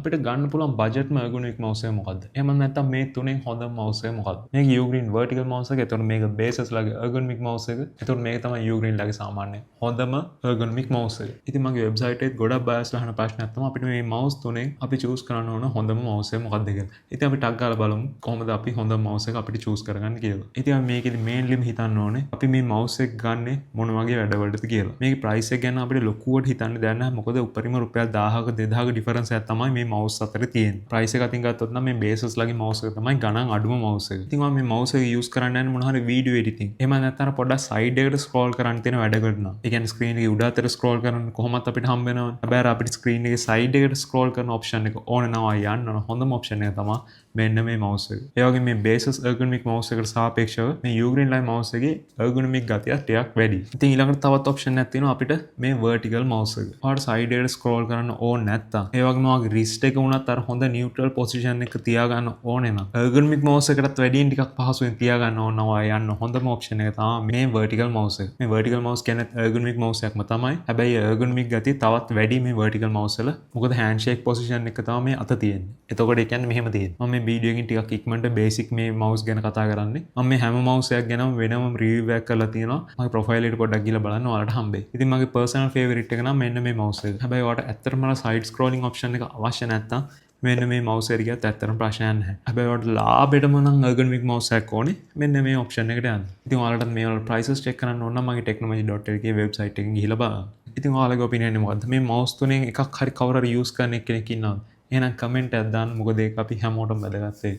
අපිට ගන්න පුළුවන් බජට්ම ergonomic mouse එක මොකද්ද? එහෙම නැත්නම් මේ තුනෙන් හොඳම mouse එක මොකද්ද? මේක Ugreen vertical mouse එක. එතකොට මේක Basis ලගේ ergonomic mouse එක. එතකොට මේක තමයි Ugreen ලගේ සාමාන්‍ය හොඳම ergonomic mouse එක. ඉතින් මගේ website එකේ ගොඩක් buyers අහන ප්‍රශ්නයක් තමයි අපිට මේ mouse තුනෙන් අපි choose කරන්න ඕන හොඳම mouse එක මොකද්ද කියලා. ඉතින් අපි ටක් ගාලා බලමු කොහොමද අපි හොඳම mouse එක අපිට choose කරගන්න කියලා. ඉතින් අපි මේකෙදි mainly හිතන්න ඕනේ අපි මේ mouse එක ගන්නෙ මොන වගේ වැඩවලටද කියලා. මේකේ price එක ගැන අපිට ලොකුවට හිතන්න දෙයක් නැහැ. මොකද උඩරිම රුපියල් 1000ක 2000ක difference එකක් තමයි මේ mouse අතර තියෙන්නේ. price එක අතින් ගත්තොත් නම් මේ Basis ලගේ mouse එක තමයි ගණන් අඩුම mouse එක. ඉතින් මම මේ mouse එක use කරන්න යන්නේ මොන හරි video editing. එහෙම නැත්නම් පොඩ්ඩක් side එකට scroll කරන්න තියෙන වැඩකට නම්. ඒ කියන්නේ screen එකේ උඩ අතට scroll කරන්න කොහොමත් අපිට හම්බ වෙනවා. හැබැයි අපිට screen එකේ side එකට scroll කරන option එක ඕන නම් යන්න ඕන හොඳම option එක තමයි මෙන්න මේ mouse එක. ඒ වගේ මේ Basis ergonomic mouse එකට සාපේක්ෂව මේ Ugreen line mouse එකේ ergonomic ගතිය ටිකක් වැඩි. ඉතින් ඊළඟට තවත් option එකක් තියෙනවා අපිට මේ vertical mouse එක. ඔයාලට side එකට scroll කරන්න ඕන නැත්තම් ඒ වගේම ඔයාගේ wrist එක වුණත් අර හොඳ neutral position එක තියාගන්න ඕනේ නම් ergonomic mouse එකටත් වැඩියෙන් ටිකක් පහසුවෙන් තියාගන්න ඕන නම් යන්න හොඳම option එක තමයි මේ vertical mouse එක. මේ vertical mouse කියන්නේ ergonomic mouse එකක්ම තමයි. හැබැයි ergonomic ගතිය තවත් වැඩි මේ vertical mouse වල. මොකද handshake position එක තමයි මේ අත තියෙන්නේ. එතකොට ඒ කියන්නේ මෙහෙම තියෙන්නේ. මම මේ වීඩියෝ එකකින් ටිකක් ඉක්මනට බේසික් මේ mouse ගැන කතා කරන්නේ. මම මේ හැම mouse එකක් ගැනම වෙනම review එකක් කරලා තියෙනවා. මගේ profile එකට පොඩ්ඩක් ගිහලා බලන්න ඔයාලට හම්බෙයි. ඉතින් මගේ personal favorite එක නම් මෙන්න මේ mouse එක. හැබැයි ඔයාලට ඇත්තටම side scrolling option එක අවශ්‍ය නැත්නම් මෙන්න මේ mouse එක ගියත් ඇත්තටම ප්‍රශ්නයක් නැහැ. හැබැයි ඔයාලට ලාභෙටම නම් ergonomic mouse එකක් ඕනේ. මෙන්න මේ option එකට යන්න. ඉතින් ඔයාලට මේ වල prices check කරන්න ඕන නම් මගේ technology.lk website එකකින් ගිහලා බලන්න. ඉතින් ඔයාලගේ opinion එක මොකද්ද? මේ mouse තුනෙන් එකක් හරි කවුරු හරි use කරන කෙනෙක් ඉන්නවද? එහෙනම් comment එකක් දාන්න. මොකද ඒක අපි හැමෝටම වැදගත් වෙයි.